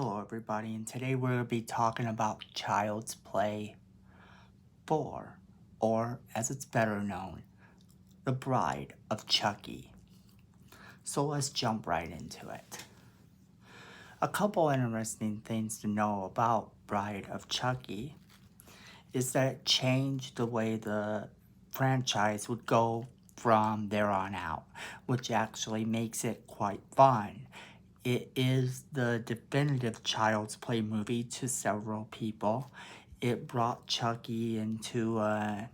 Hello everybody, and today we're going to be talking about Child's Play 4, or as it's better known, The Bride of Chucky. So let's jump right into it. A couple interesting things to know about Bride of Chucky is that it changed the way the franchise would go from there on out, which actually makes it quite fun. It is the definitive Child's Play movie to several people. It brought Chucky into a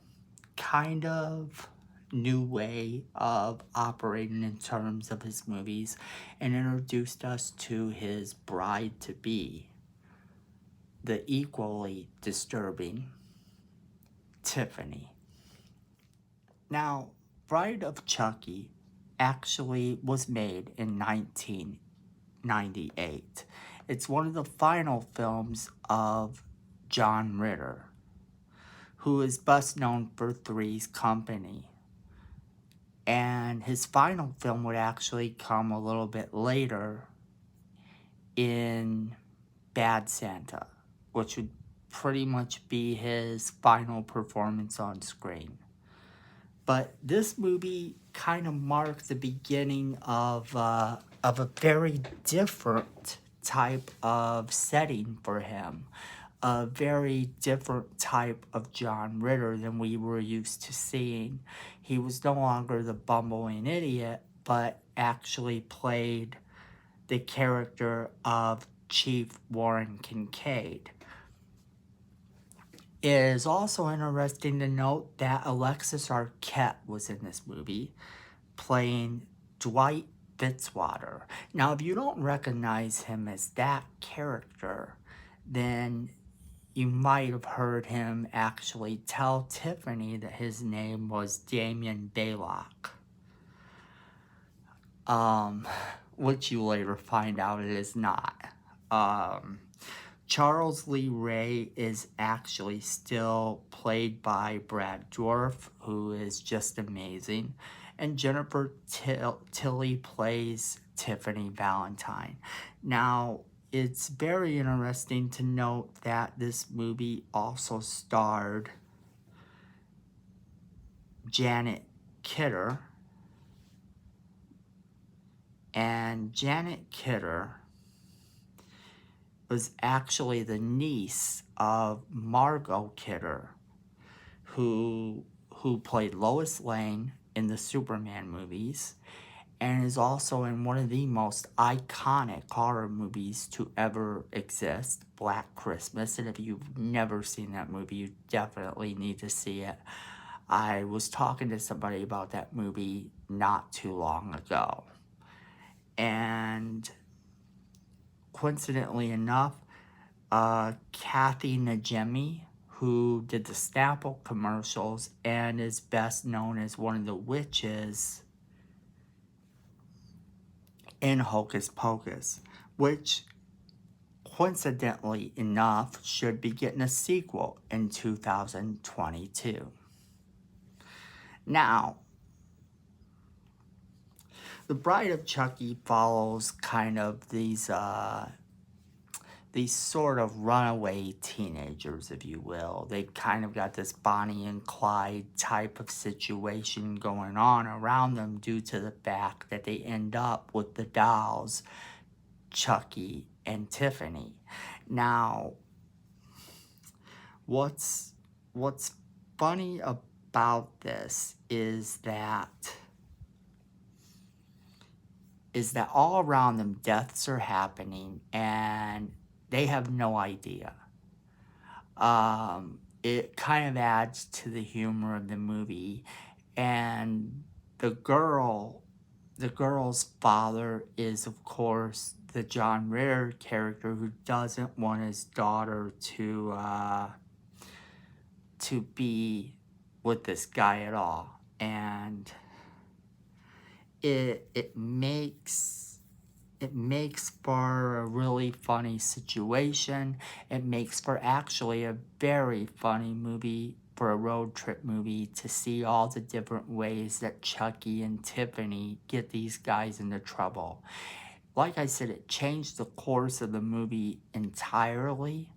kind of new way of operating in terms of his movies and introduced us to his bride-to-be, the equally disturbing Tiffany. Now, Bride of Chucky actually was made in 1998. It's one of the final films of John Ritter, who is best known for Three's Company. And his final film would actually come a little bit later in Bad Santa, which would pretty much be his final performance on screen. But this movie kind of marked the beginning of a very different type of setting for him. A very different type of John Ritter than we were used to seeing. He was no longer the bumbling idiot, but actually played the character of Chief Warren Kincaid. It is also interesting to note that Alexis Arquette was in this movie, playing Dwight Fitzwater. Now, if you don't recognize him as that character, then you might have heard him actually tell Tiffany that his name was Damien Baylock. Which you later find out it is not. Charles Lee Ray is actually still played by Brad Dourif, who is just amazing. And Jennifer Tilly plays Tiffany Valentine. Now, it's very interesting to note that this movie also starred Janet Kidder. And Janet Kidder was actually the niece of Margot Kidder, who played Lois Lane in the Superman movies, and is also in one of the most iconic horror movies to ever exist, Black Christmas. And if you've never seen that movie, you definitely need to see it. I was talking to somebody about that movie not too long ago. And coincidentally enough, Kathy Najimy, who did the Snapple commercials and is best known as one of the witches in Hocus Pocus, which coincidentally enough should be getting a sequel in 2022. Now, The Bride of Chucky follows kind of these sort of runaway teenagers, if you will. They kind of got this Bonnie and Clyde type of situation going on around them due to the fact that they end up with the dolls, Chucky and Tiffany. Now, what's funny about this is that all around them deaths are happening and they have no idea. It kind of adds to the humor of the movie. And the girl's father is, of course, the John Ritter character who doesn't want his daughter to be with this guy at all. And it makes for a really funny situation. It makes for actually a very funny movie, for a road trip movie, to see all the different ways that Chucky and Tiffany get these guys into trouble. like I said, it changed the course of the movie entirely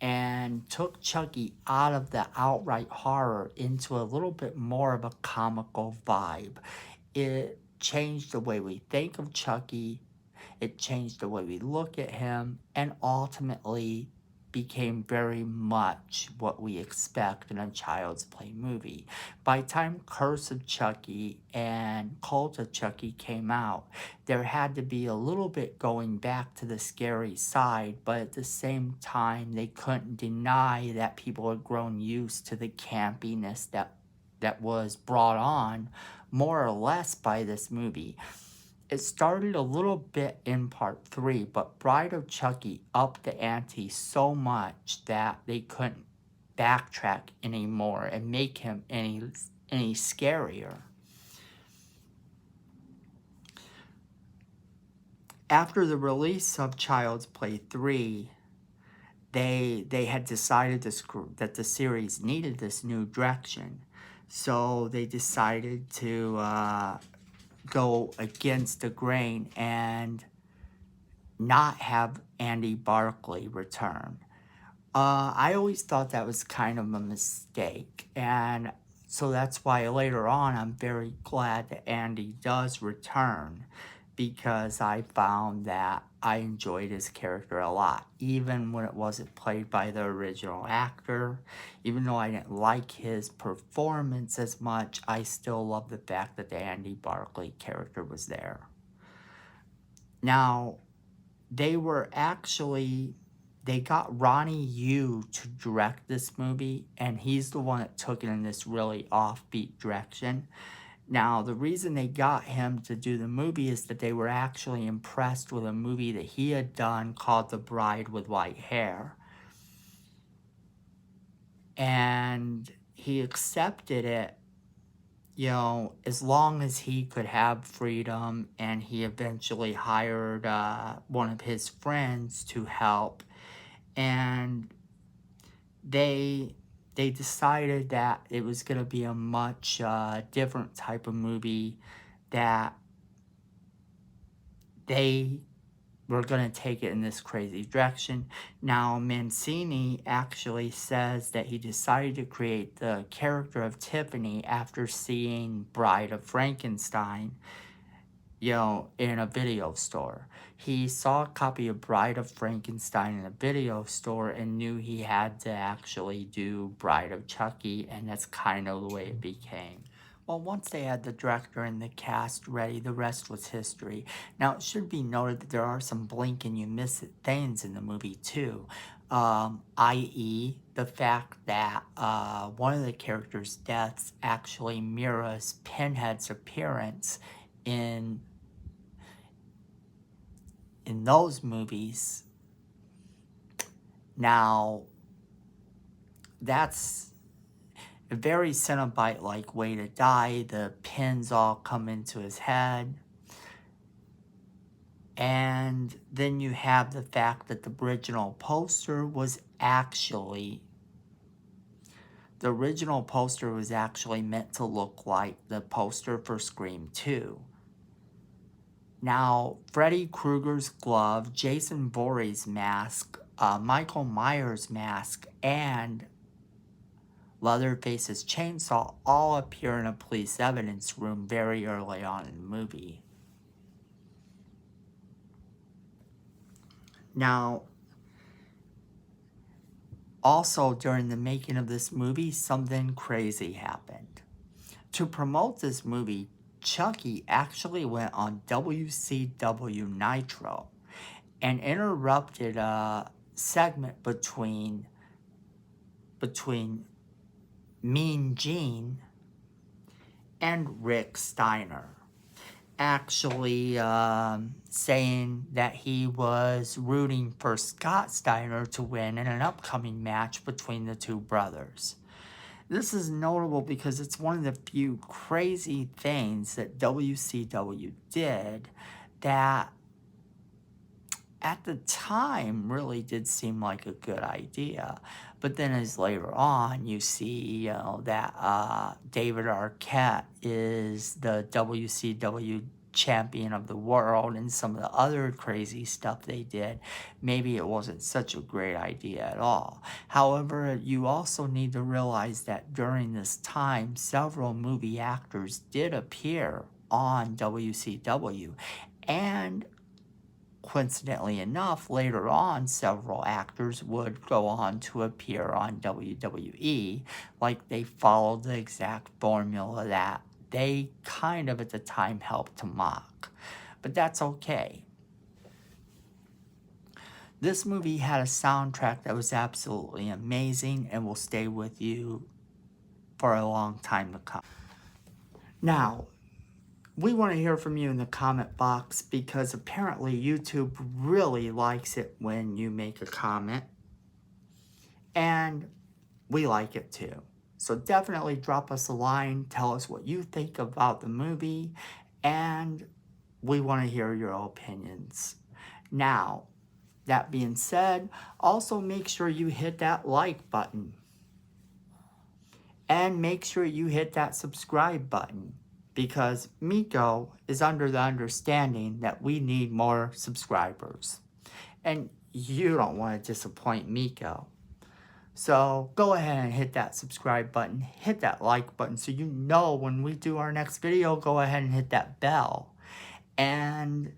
and took Chucky out of the outright horror into a little bit more of a comical vibe. It changed the way we think of Chucky, it changed the way we look at him, and ultimately became very much what we expect in a Child's Play movie. By the time Curse of Chucky and Cult of Chucky came out, there had to be a little bit going back to the scary side, but at the same time, they couldn't deny that people had grown used to the campiness that was brought on more or less by this movie. It started a little bit in part 3, but Bride of Chucky upped the ante so much that they couldn't backtrack anymore and make him any scarier. After the release of Child's Play 3, they had decided that the series needed this new direction. So they decided to go against the grain and not have Andy Barclay return. I always thought that was kind of a mistake, and so that's why later on I'm very glad that Andy does return, because I found that I enjoyed his character a lot, even when it wasn't played by the original actor. Even though I didn't like his performance as much, I still love the fact that the Andy Barclay character was there. Now, they got Ronnie Yu to direct this movie, and he's the one that took it in this really offbeat direction. Now, the reason they got him to do the movie is that they were actually impressed with a movie that he had done called The Bride with White Hair. And he accepted it, as long as he could have freedom, and he eventually hired one of his friends to help. And they decided that it was going to be a much different type of movie, that they were going to take it in this crazy direction. Now, Mancini actually says that he decided to create the character of Tiffany after seeing Bride of Frankenstein, in a video store. He saw a copy of Bride of Frankenstein in a video store and knew he had to actually do Bride of Chucky, and that's kind of the way it became. Well, once they had the director and the cast ready, the rest was history. Now, it should be noted that there are some blink and you miss it things in the movie too, i.e. the fact that one of the characters' deaths actually mirrors Pinhead's appearance in those movies. Now, that's a very Cenobite-like way to die. The pins all come into his head. And then you have the fact that the original poster was actually meant to look like the poster for Scream 2. Now, Freddy Krueger's glove, Jason Voorhees' mask, Michael Myers' mask, and Leatherface's chainsaw all appear in a police evidence room very early on in the movie. Now, also during the making of this movie, something crazy happened. To promote this movie, Chucky actually went on WCW Nitro and interrupted a segment between Mean Gene and Rick Steiner, actually saying that he was rooting for Scott Steiner to win in an upcoming match between the two brothers. This is notable because it's one of the few crazy things that WCW did that at the time really did seem like a good idea. But then as later on you see, that David Arquette is the WCW champion of the world and some of the other crazy stuff they did, maybe it wasn't such a great idea at all. However, you also need to realize that during this time, several movie actors did appear on WCW, and coincidentally enough, later on, several actors would go on to appear on WWE, like they followed the exact formula that they kind of at the time helped to mock. But that's okay. This movie had a soundtrack that was absolutely amazing and will stay with you for a long time to come. Now, we want to hear from you in the comment box because apparently YouTube really likes it when you make a comment. And we like it too. So definitely drop us a line, tell us what you think about the movie, and we want to hear your opinions. Now, that being said, also make sure you hit that like button. And make sure you hit that subscribe button, because Miko is under the understanding that we need more subscribers. And you don't want to disappoint Miko. So go ahead and hit that subscribe button, hit that like button so you know when we do our next video. Go ahead and hit that bell. And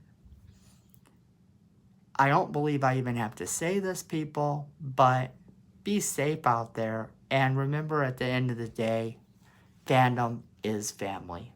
I don't believe I even have to say this, people, but be safe out there. And remember, at the end of the day, fandom is family.